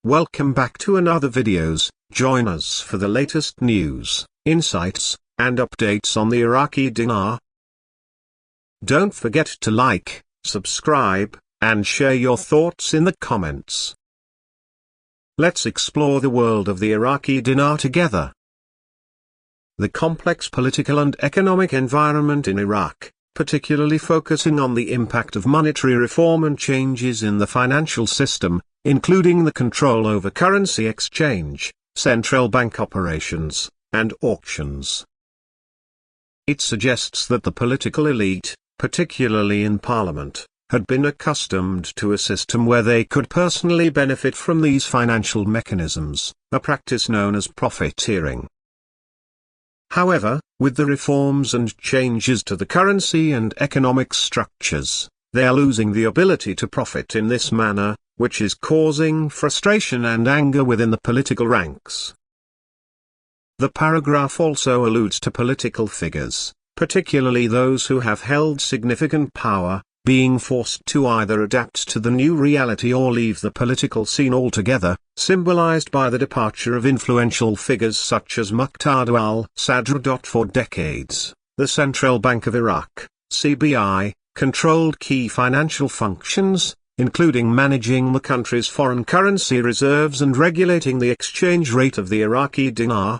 Welcome back to another videos. Join us for the latest news, insights, and updates on the Iraqi dinar. Don't forget to like, subscribe, and share your thoughts in the comments. Let's explore the world of the Iraqi dinar together. The complex political and economic environment in Iraq, particularly focusing on the impact of monetary reform and changes in the financial system, including the control over currency exchange, central bank operations, and auctions. It suggests that the political elite, particularly in parliament, had been accustomed to a system where they could personally benefit from these financial mechanisms, a practice known as profiteering. However, with the reforms and changes to the currency and economic structures, they are losing the ability to profit in this manner, which is causing frustration and anger within the political ranks. The paragraph also alludes to political figures, particularly those who have held significant power, being forced to either adapt to the new reality or leave the political scene altogether, symbolized by the departure of influential figures such as Muqtada al-Sadr. For decades, the Central Bank of Iraq, CBI, controlled key financial functions, including managing the country's foreign currency reserves and regulating the exchange rate of the Iraqi dinar.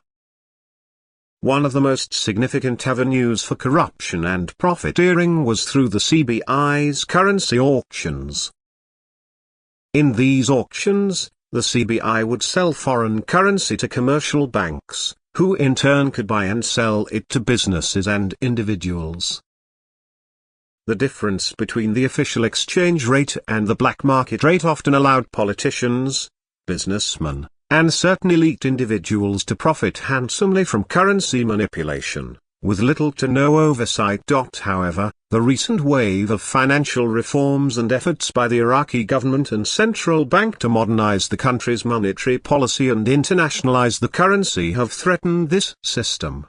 One of the most significant avenues for corruption and profiteering was through the CBI's currency auctions. In these auctions, the CBI would sell foreign currency to commercial banks, who in turn could buy and sell it to businesses and individuals. The difference between the official exchange rate and the black market rate often allowed politicians, businessmen, and certain elite individuals to profit handsomely from currency manipulation, with little to no oversight. However, the recent wave of financial reforms and efforts by the Iraqi government and central bank to modernize the country's monetary policy and internationalize the currency have threatened this system.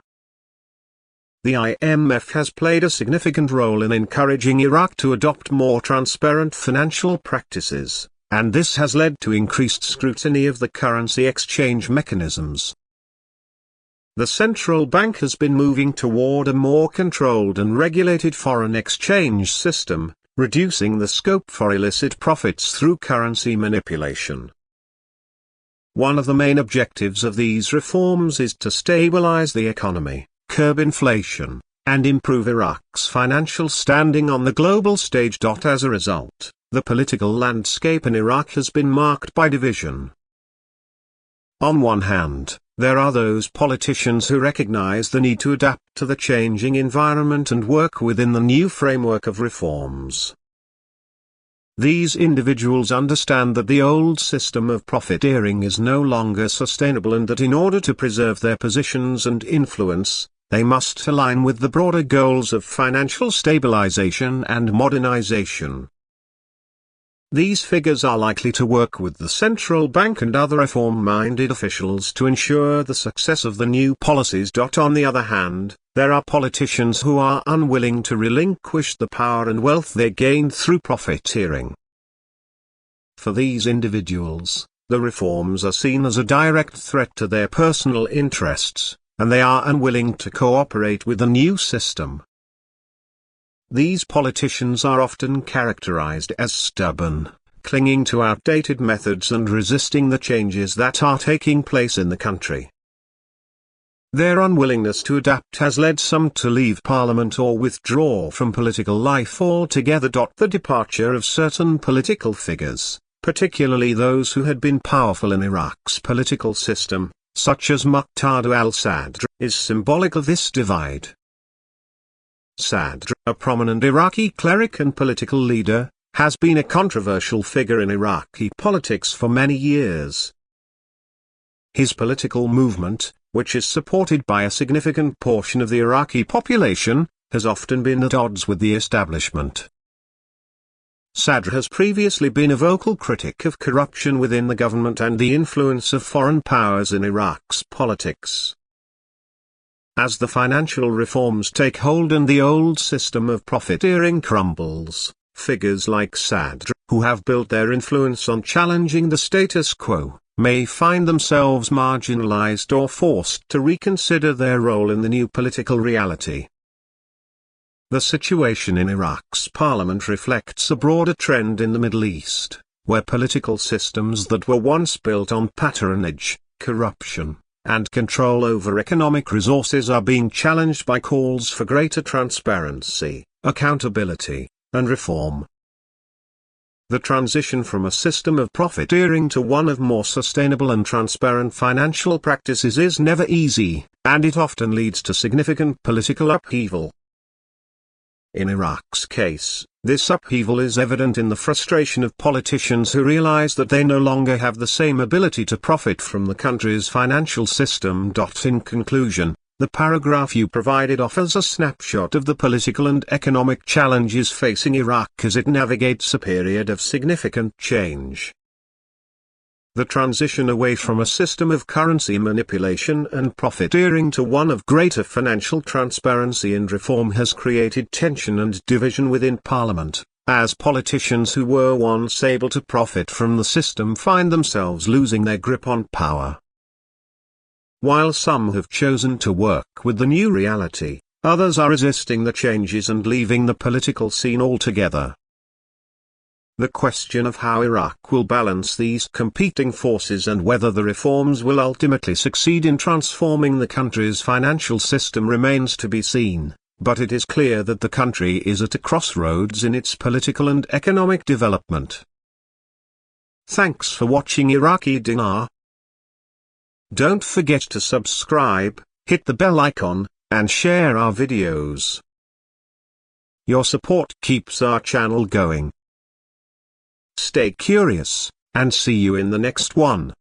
The IMF has played a significant role in encouraging Iraq to adopt more transparent financial practices, and this has led to increased scrutiny of the currency exchange mechanisms. The central bank has been moving toward a more controlled and regulated foreign exchange system, reducing the scope for illicit profits through currency manipulation. One of the main objectives of these reforms is to stabilize the economy, curb inflation, and improve Iraq's financial standing on the global stage. As a result, the political landscape in Iraq has been marked by division. On one hand, there are those politicians who recognize the need to adapt to the changing environment and work within the new framework of reforms. These individuals understand that the old system of profiteering is no longer sustainable and that in order to preserve their positions and influence, they must align with the broader goals of financial stabilization and modernization. These figures are likely to work with the central bank and other reform-minded officials to ensure the success of the new policies. On the other hand, there are politicians who are unwilling to relinquish the power and wealth they gained through profiteering. For these individuals, the reforms are seen as a direct threat to their personal interests, and they are unwilling to cooperate with the new system. These politicians are often characterized as stubborn, clinging to outdated methods and resisting the changes that are taking place in the country. Their unwillingness to adapt has led some to leave parliament or withdraw from political life altogether. The departure of certain political figures, particularly those who had been powerful in Iraq's political system, such as Muqtada al-Sadr, is symbolic of this divide. Sadr, a prominent Iraqi cleric and political leader, has been a controversial figure in Iraqi politics for many years. His political movement, which is supported by a significant portion of the Iraqi population, has often been at odds with the establishment. Sadr has previously been a vocal critic of corruption within the government and the influence of foreign powers in Iraq's politics. As the financial reforms take hold and the old system of profiteering crumbles, figures like Sadr, who have built their influence on challenging the status quo, may find themselves marginalized or forced to reconsider their role in the new political reality. The situation in Iraq's parliament reflects a broader trend in the Middle East, where political systems that were once built on patronage, corruption, and control over economic resources are being challenged by calls for greater transparency, accountability, and reform. The transition from a system of profiteering to one of more sustainable and transparent financial practices is never easy, and it often leads to significant political upheaval. In Iraq's case, this upheaval is evident in the frustration of politicians who realize that they no longer have the same ability to profit from the country's financial system. In conclusion, the paragraph you provided offers a snapshot of the political and economic challenges facing Iraq as it navigates a period of significant change. The transition away from a system of currency manipulation and profiteering to one of greater financial transparency and reform has created tension and division within Parliament, as politicians who were once able to profit from the system find themselves losing their grip on power. While some have chosen to work with the new reality, others are resisting the changes and leaving the political scene altogether. The question of how Iraq will balance these competing forces and whether the reforms will ultimately succeed in transforming the country's financial system remains to be seen, but it is clear that the country is at a crossroads in its political and economic development. Thanks for watching Iraqi Dinar. Don't forget to subscribe, hit the bell icon, and share our videos. Your support keeps our channel going. Stay curious, and see you in the next one.